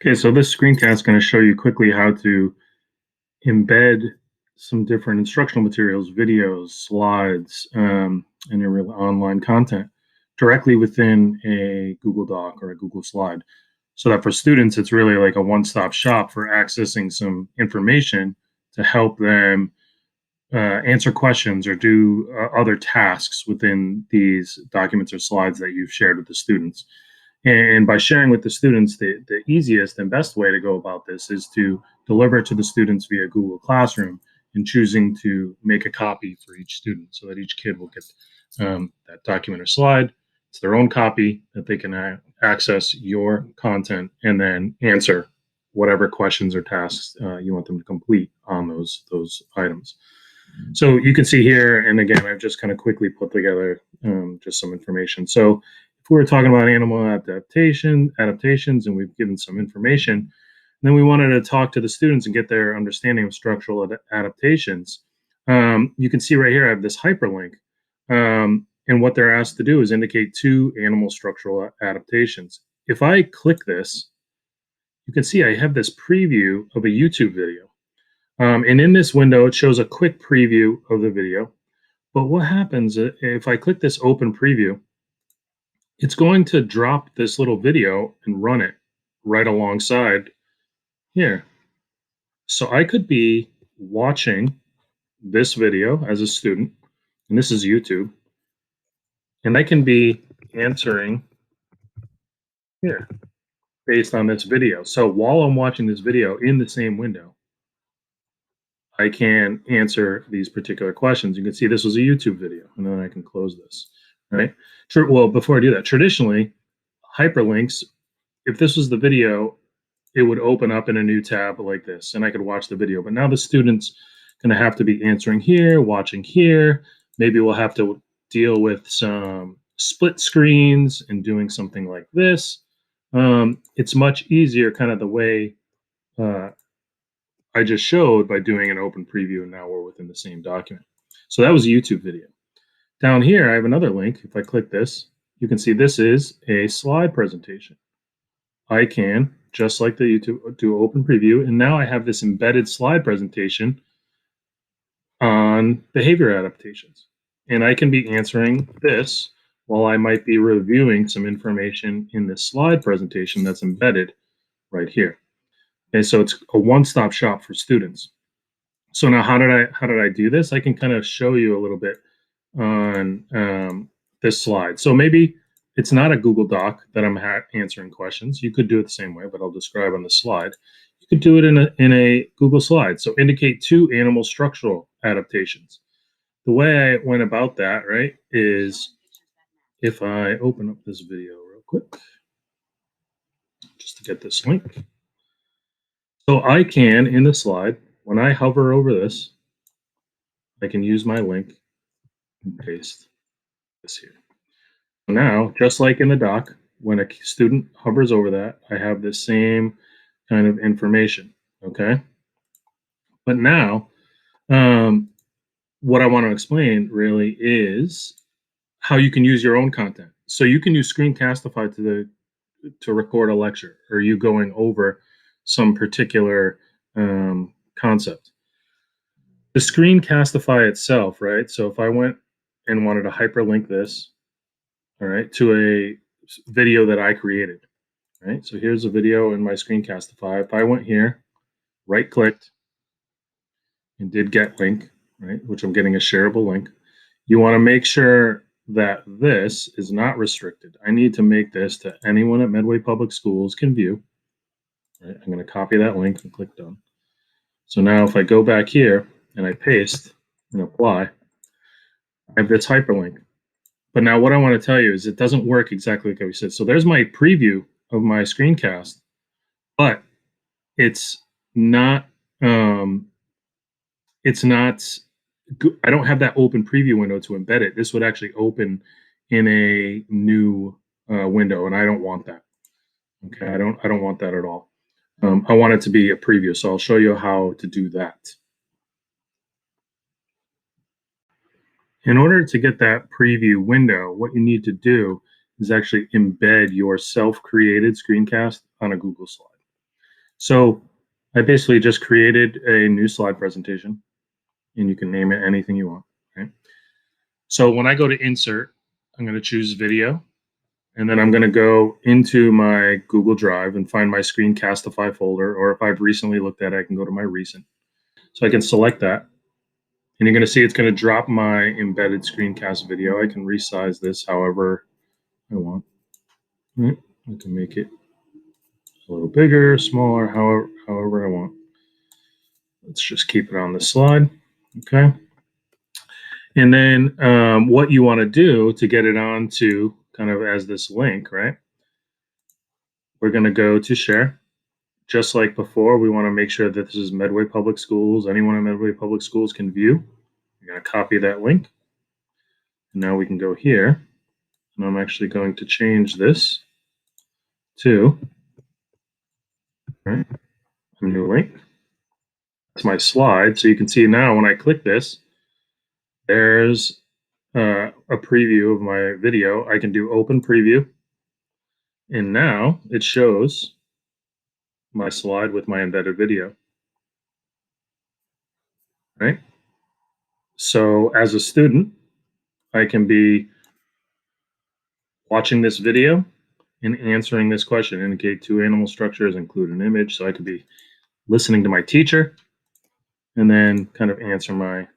Okay, so this screencast is going to show you quickly how to embed some different instructional materials, videos, slides, and your real online content directly within a Google Doc or a Google Slide. So that for students, it's really like a one-stop shop for accessing some information to help them answer questions or do other tasks within these documents or slides that you've shared with the students. And by sharing with the students, the easiest and best way to go about this is to deliver it to the students via Google Classroom and choosing to make a copy for each student so that each kid will get that document or slide. It's their own copy that they can access your content and then answer whatever questions or tasks you want them to complete on those items. So you can see here, and again, I've just kind of quickly put together just some information. So if we were talking about animal adaptations, and we've given some information, then we wanted to talk to the students and get their understanding of structural adaptations. You can see right here, I have this hyperlink. And what they're asked to do is indicate two animal structural adaptations. If I click this, you can see I have this preview of a YouTube video. And in this window, it shows a quick preview of the video. But what happens if I click this open preview, it's going to drop this little video and run it right alongside here. So I could be watching this video as a student, and this is YouTube, and I can be answering here based on this video. So while I'm watching this video in the same window, I can answer these particular questions. You can see this was a YouTube video, and then I can close this, right? Well, before I do that, traditionally, hyperlinks, if this was the video, it would open up in a new tab like this, and I could watch the video. But now the student's going to have to be answering here, watching here. Maybe we'll have to deal with some split screens and doing something like this. It's much easier, kind of the way uh, I just showed by doing an open preview, and now we're within the same document. So that was a YouTube video. Down here, I have another link. If I click this, you can see this is a slide presentation. I can, just like the YouTube, do open preview, and now I have this embedded slide presentation on behavior adaptations. And I can be answering this while I might be reviewing some information in this slide presentation that's embedded right here. Okay, so it's a one-stop shop for students. So now how did I do this? I can kind of show you a little bit on this slide. So maybe it's not a Google Doc that I'm answering questions. You could do it the same way, but I'll describe on the slide. You could do it in a Google slide. So indicate two animal structural adaptations. The way I went about that, right, is if I open up this video real quick, just to get this link. So I can, in the slide, when I hover over this, I can use my link and paste this here. Now, just like in the doc, when a student hovers over that, I have the same kind of information, okay? But now, what I want to explain really is how you can use your own content. So you can use Screencastify to record a lecture, or you going over some particular concept. The Screencastify itself, right? So if I went and wanted to hyperlink this, all right, to a video that I created, right? So here's a video in my Screencastify. If I went here, right-clicked, and did get link, right, which I'm getting a shareable link, you want to make sure that this is not restricted. I need to make this to anyone at Medway Public Schools can view. Right? I'm going to copy that link and click done. So now if I go back here and I paste and apply, I have this hyperlink. But now what I want to tell you is it doesn't work exactly like we said. So there's my preview of my screencast, but it's not I don't have that open preview window to embed it. This would actually open in a new window, and I don't want that. Okay, I don't want that at all. I want it to be a preview, so I'll show you how to do that. In order to get that preview window, what you need to do is actually embed your self-created screencast on a Google slide. So I basically just created a new slide presentation, and you can name it anything you want. Right. So when I go to insert, I'm going to choose video, and then I'm going to go into my Google Drive and find my Screencastify folder, or if I've recently looked at it, I can go to my recent. So I can select that, and you're going to see it's going to drop my embedded screencast video. I can resize this however I want. Right. I can make it a little bigger, smaller, however I want. Let's just keep it on the slide. Okay. And then what you want to do to get it onto kind of as this link, right? We're going to go to share. Just like before, we want to make sure that this is Medway Public Schools. Anyone in Medway Public Schools can view. You're going to copy that link. And now we can go here. And I'm actually going to change this to, right, a new link. That's my slide. So you can see now when I click this, there's a preview of my video. I can do open preview. And now it shows my slide with my embedded video, right? So as a student, I can be watching this video and answering this question: indicate two animal structures, include an image. So I could be listening to my teacher and then kind of answer my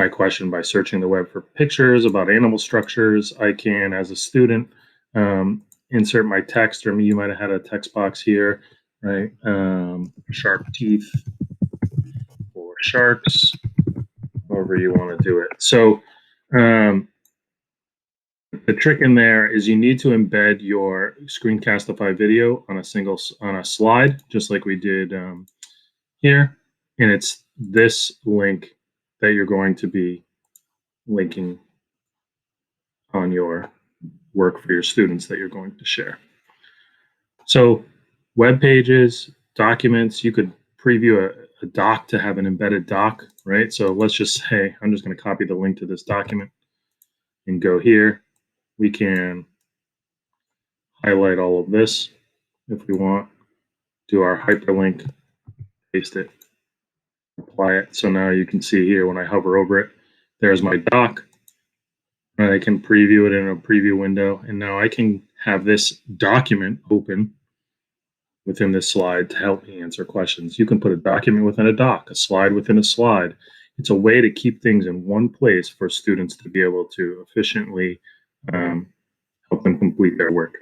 question by searching the web for pictures about animal structures. I can, as a student, insert my text, or you might have had a text box here, right? Sharp teeth for sharks, however you want to do it. So the trick in there is you need to embed your Screencastify video on a slide, just like we did here, and it's this link that you're going to be linking on your work for your students that you're going to share. So web pages, documents, you could preview a doc to have an embedded doc, right? So let's just say I'm just going to copy the link to this document and go here. We can highlight all of this if we want, do our hyperlink, paste it, apply it. So now you can see here when I hover over it, there's my doc. And I can preview it in a preview window. And now I can have this document open within this slide to help me answer questions. You can put a document within a doc, a slide within a slide. It's a way to keep things in one place for students to be able to efficiently help them complete their work.